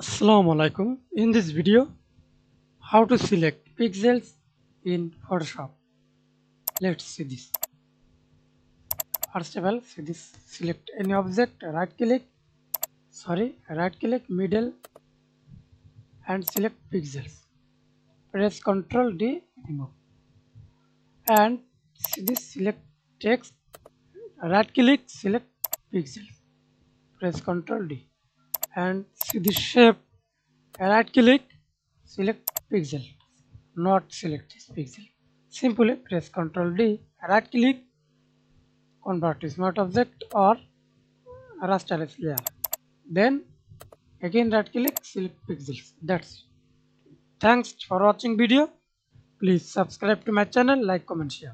Assalamu alaikum. In this video, how to select pixels in Photoshop. Let's see this. First of all, see this. Select any object, right click middle and select pixels. Press Ctrl D, remove. And see this, select text, right click, select pixels. Press Ctrl D. And see this shape, right click, select pixel. Not select this pixel. Simply press Ctrl D, right click, convert to smart object or rasterless layer. Then again right click, select pixels. That's it. Thanks for watching video. Please subscribe to my channel, like, comment, share.